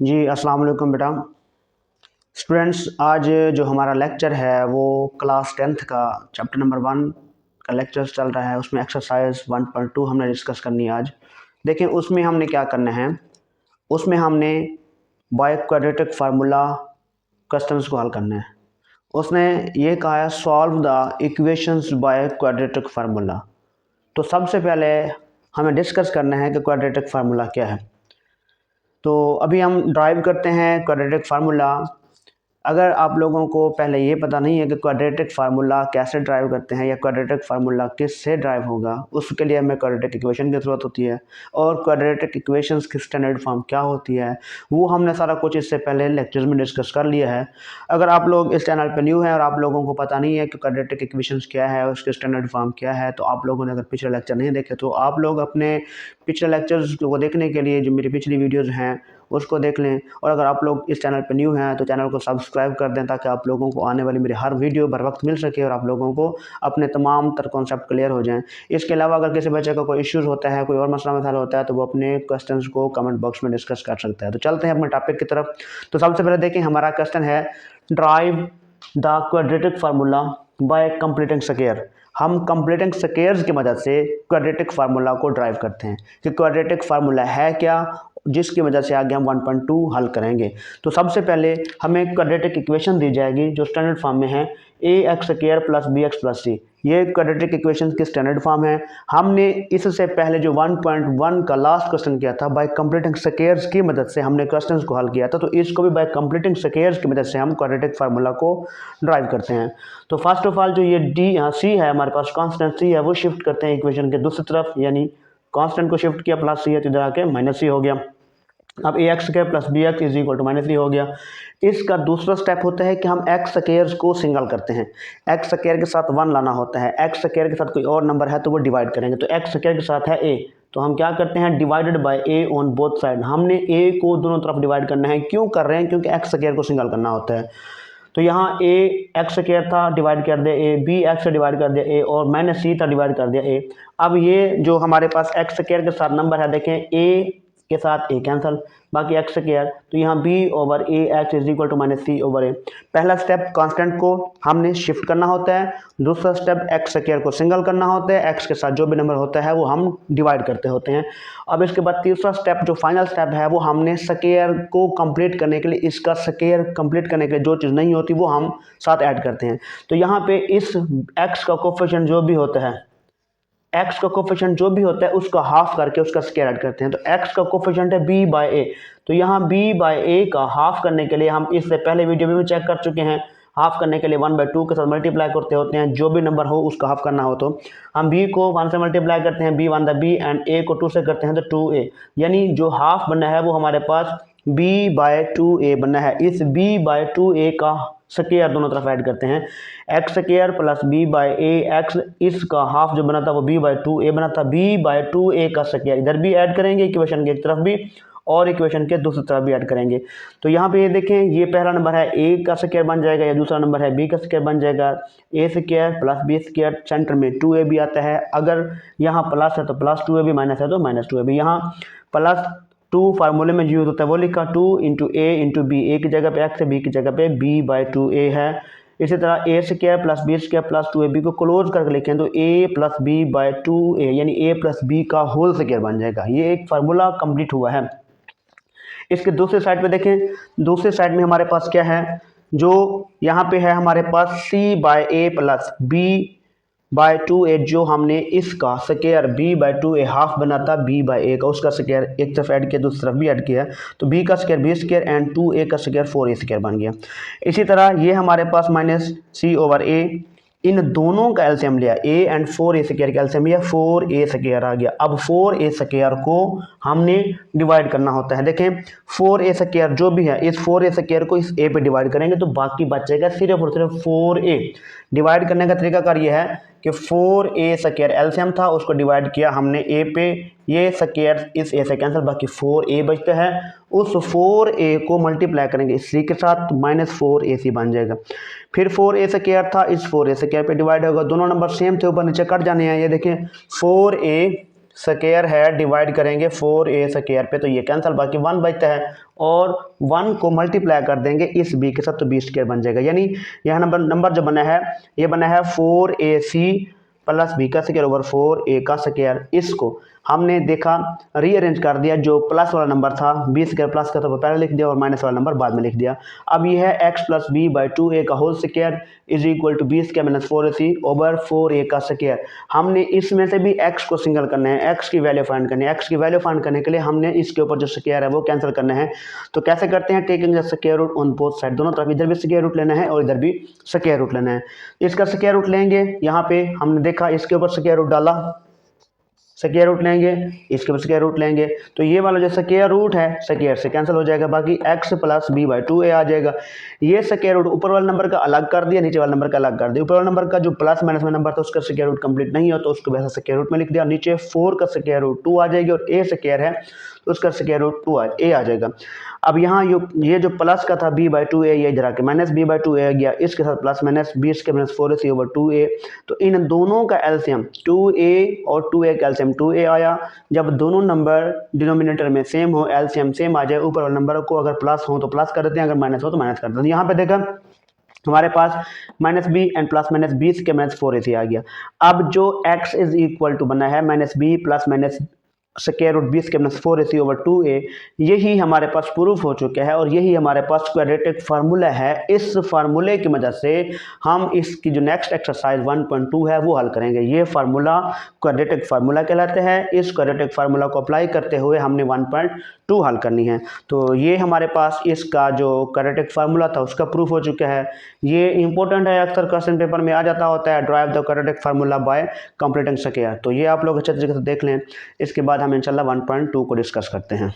जी अस्सलाम वालेकुम बेटा। स्टूडेंट्स, आज जो हमारा लेक्चर है वो क्लास 10th का चैप्टर नंबर 1 का लेक्चर चल रहा है। उसमें एक्सरसाइज 1.2 हमने डिस्कस करनी है आज। देखिए उसमें हमने क्या करना है, उसमें हमने बाय क्वाड्रेटिक फार्मूला क्वेश्चंस को हल करना है। उसने ये कहा है solve the equations by quadratic formula. तो सबसे पहले हमें डिस्कस करना है कि क्वाड्रेटिक फार्मूला क्या है। तो अभी हम ड्राइव करते हैं क्वाड्रेटिक फार्मूला। अगर आप लोगों को पहले ये पता नहीं है कि क्वाड्रेटिक फार्मूला कैसे ड्राइव करते हैं या क्वाड्रेटिक फार्मूला किससे ड्राइव होगा, उसके लिए हमें क्वाड्रेटिक इक्वेशन की ज़रूरत होती है। और क्वाड्रेटिक इक्वेशंस की स्टैंडर्ड फॉर्म क्या होती है वो हमने सारा कुछ इससे पहले लेक्चर्स में डिस्कस कर लिया है। अगर आप लोग इस चैनल पर न्यू हैं और आप लोगों को पता नहीं है कि क्वाड्रेटिक इक्वेशंस क्या है, उसकी स्टैंडर्ड फॉर्म क्या है, तो आप लोगों ने अगर पिछले लेक्चर नहीं देखे तो आप लोग अपने पिछले लेक्चर्स को देखने के लिए जो मेरी पिछली वीडियोज़ हैं उसको देख लें। और अगर आप लोग इस चैनल पर न्यू हैं तो चैनल को सब्सक्राइब कर दें ताकि आप लोगों को आने वाली मेरी हर वीडियो बर वक्त मिल सके और आप लोगों को अपने तमाम तर कॉन्सेप्ट क्लियर हो जाएं। इसके अलावा अगर किसी बच्चे का कोई इश्यूज़ होता है, कोई और मसला मसाला होता है, तो वो अपने क्वेश्चंस को कमेंट बॉक्स में डिस्कस कर सकता है। तो चलते हैं अपने टॉपिक की तरफ। तो सबसे पहले देखें, हमारा क्वेश्चन है drive the quadratic formula by completing square. हम कंप्लीटिंग स्क्वायर्स की मदद से क्वाड्रेटिक फार्मूला को ड्राइव करते हैं कि क्वाड्रेटिक फार्मूला है क्या, जिसकी वजह से आगे हम 1.2 हल करेंगे। तो सबसे पहले हमें क्वाड्रेटिक इक्वेशन दी जाएगी जो स्टैंडर्ड फॉर्म में है ax² प्लस bx+ c। ये क्वाड्रेटिक इक्वेशन की स्टैंडर्ड फॉर्म है। हमने इससे पहले जो 1.1 का लास्ट क्वेश्चन किया था बाय कंप्लीटिंग स्क्वायर्स की मदद से हमने क्वेश्चंस को हल किया था, तो इसको भी बाय कंप्लीटिंग स्क्वायर्स की मदद से हम क्वाड्रेटिक फार्मूला को ड्राइव करते हैं। तो फर्स्ट ऑफ ऑल जो ये c है हमारे पास कांस्टेंट c है, वो शिफ्ट करते हैं इक्वेशन के दूसरी तरफ, यानी कांस्टेंट को शिफ्ट किया प्लस c है तो इधर आके -c हो गया। अब ax² plus bx is equal to -3 हो गया। इसका दूसरा स्टेप होता है कि हम x² को सिंगल करते हैं। x² के साथ 1 लाना होता है, x² के साथ कोई और नंबर है तो वो डिवाइड करेंगे। तो x² के साथ है a, तो हम क्या करते हैं divided by a on both side. हमने a को दोनों तरफ डिवाइड करना है। क्यों कर रहे हैं? क्योंकि x² को सिंगल करना होता है। तो यहाँ a x² था, डिवाइड कर दिया a, b x से डिवाइड कर दिया a, और -c था, डिवाइड कर दिया a। अब ये जो हमारे पास x² के साथ नंबर है, देखें a के साथ a कैंसिल, बाकी x², तो यहाँ b/ax is equal to -c/a। पहला स्टेप कांस्टेंट को हमने शिफ्ट करना होता है, दूसरा स्टेप x² को सिंगल करना होता है, x के साथ जो भी नंबर होता है वो हम डिवाइड करते होते हैं। अब इसके बाद तीसरा स्टेप जो फाइनल स्टेप है वो हमने स्क्वायर को कंप्लीट करने के लिए, इसका स्क्वायर कंप्लीट करने के लिए जो चीज़ नहीं होती वो हम साथ ऐड करते हैं। तो यहाँ पे इस x का कोफिशिएंट जो भी होता है, x का कोफिशिएंट जो भी होता है उसका हाफ करके उसका स्क्वायर ऐड करते हैं। तो x का कोफिशिएंट है b/a, तो यहाँ b/a का हाफ करने के लिए हम इससे पहले वीडियो में भी चेक कर चुके हैं, हाफ करने के लिए 1/2 के साथ मल्टीप्लाई करते होते हैं। जो भी नंबर हो उसका हाफ करना हो तो हम b को 1 से मल्टीप्लाई करते हैं, b1 b, एंड a को 2 से करते हैं तो 2a, यानी जो हाफ बनना है वो हमारे पास b/2a बनना है। इस b/2a का स्क्वायर दोनों तरफ ऐड करते हैं, x² प्लस b/ax, इसका हाफ जो बना था वो b/2a बना था। b/2a का स्क्वायर इधर भी ऐड करेंगे, इक्वेशन के एक तरफ भी और इक्वेशन के दूसरी तरफ भी ऐड करेंगे। तो यहाँ पे ये देखें, ये पहला नंबर है a का स्क्वायर बन जाएगा, या दूसरा नंबर है b का स्क्वायर बन जाएगा। a² प्लस b², सेंटर में 2a भी आता है, अगर यहाँ प्लस है तो प्लस 2ab, माइनस है तो -2ab। यहाँ प्लस 2 फार्मूले में यूज होता है, वो लिखा 2 × a × b, a की जगह पे x है, b की जगह पे b/2a है। इसी तरह a² plus b² plus 2ab को क्लोज करके लिखें तो a प्लस b/2a, यानी a प्लस b का होल स्क्वायर बन जाएगा। ये एक फार्मूला कंप्लीट हुआ है। इसके दूसरे साइड पे देखें, दूसरे साइड में हमारे पास क्या है, जो यहाँ पे है हमारे पास c/a प्लस b/2a, जो हमने इसका स्क्वायर b/2a हाफ बना था b/a का, उसका स्क्वायर एक तरफ ऐड किया दूसरी तरफ भी ऐड किया, तो b का स्क्वायर b² एंड 2a का स्क्वायर 4a² बन गया। इसी तरह ये हमारे पास -c/a, इन दोनों का एलसीएम लिया, a एंड 4a² का एलसीएम लिया, 4a² आ गया। अब 4a² को हमने डिवाइड करना होता है। देखें 4a² जो भी है, इस 4a² को इस a पे डिवाइड करेंगे तो बाकी बचेगा सिर्फ और सिर्फ 4a। डिवाइड करने का तरीकाकार ये है कि 4a² एलसीएम था, उसको डिवाइड किया हमने a पे, ये स्क्वायर इस a से कैंसिल, बाकी 4a बचता है। उस 4a को मल्टीप्लाई करेंगे इस c के साथ, -4ac बन जाएगा। फिर 4a² था, इस 4a² पे डिवाइड होगा, दोनों नंबर सेम थे, ऊपर नीचे कट जाने हैं। ये देखें 4a² स्क्वायर है डिवाइड करेंगे 4a स्क्वायर पे तो ये कैंसिल, बाकी 1 बचता है और 1 को मल्टीप्लाई कर देंगे इस b के साथ तो b स्क्वायर बन जाएगा। यानी यह नंबर जो बना है ये बना है 4ac प्लस b का स्क्वायर ओवर 4a का स्क्वायर। इसको हमने देखा रीअरेंज कर दिया, जो प्लस वाला नंबर था b स्क्वायर प्लस का तो पहले लिख दिया और माइनस वाला नंबर बाद में लिख दिया। अब ये है x plus B by 2a का whole square is equal to b square minus 4ac over 4a का स्क्वायर। हमने इसमें से भी x को सिंगल करना है, x की वैल्यू फाइंड करनी है। x की वैल्यू फाइंड करने के लिए हमने इसके ऊपर जो स्क्वायर है वो कैंसिल करना है। तो कैसे करते हैं, taking the square root on both side, दोनों तरफ इधर भी स्क्वायर रूट लेना है और इधर भी स्क्वायर रूट लेना है। इसका स्क्वायर रूट लेंगे, यहाँ पे हमने देखा इसके ऊपर स्क्वायर रूट डाला, स्क्वायर रूट लेंगे, इसके ऊपर स्क्वायर रूट लेंगे तो ये वाला जो स्क्वायर रूट है स्क्वायर से कैंसिल हो जाएगा, बाकी x plus b by 2a आ जाएगा। ये स्क्वायर रूट ऊपर वाले नंबर का अलग कर दिया, नीचे वाले नंबर का अलग कर दिया। ऊपर वाले नंबर का जो प्लस माइनस में नंबर था उसका स्क्वायर रूट कंप्लीट नहीं हो तो उसको वैसा स्क्वायर रूट में लिख दिया। नीचे 4 का स्क्वायर रूट 2 आ जाएगी और a स्क्वायर है तो उसका स्क्वायर रूट a आ जाएगा। अब यहाँ ये जो प्लस का था b बाई 2a ये इधर आके माइनस b बाई 2a आ गया, इसके साथ plus minus b square minus 4ac over 2a। तो इन दोनों का एलसीएम 2a और 2a का एलसीएम 2a आया। जब दोनों नंबर डिनोमिनेटर में सेम हो, एलसीएम सेम आ जाए, ऊपर वाले नंबर को अगर प्लस हो तो प्लस कर देते हैं, अगर माइनस हो तो माइनस कर देते हैं। यहाँ पे देखा हमारे पास minus B and plus minus 20 के माइनस 4ac आ गया। अब जो x इज इक्वल टू बना है minus B plus minus square root 20 के माइनस 4ac ओवर 2a, यही हमारे पास प्रूफ हो चुका है और यही हमारे पास क्वाड्रेटिक फार्मूला है। इस फार्मूले की मदद से हम इसकी जो नेक्स्ट एक्सरसाइज 1.2 है वो हल करेंगे। ये फार्मूला क्वाड्रेटिक फार्मूला कहलाते हैं। इस क्वाड्रेटिक फार्मूला को अप्लाई करते हुए हमने 1.2 हल करनी है। तो ये हमारे पास इसका जो क्वाड्रेटिक फार्मूला था उसका प्रूफ हो चुका है। ये इंपॉर्टेंट है, अक्सर क्वेश्चन पेपर में आ जाता होता है, drive the quadratic formula by completing square. तो ये आप लोग अच्छे तरीके से देख लें। इसके बाद हम इंशाल्लाह 1.2 को डिस्कस करते हैं।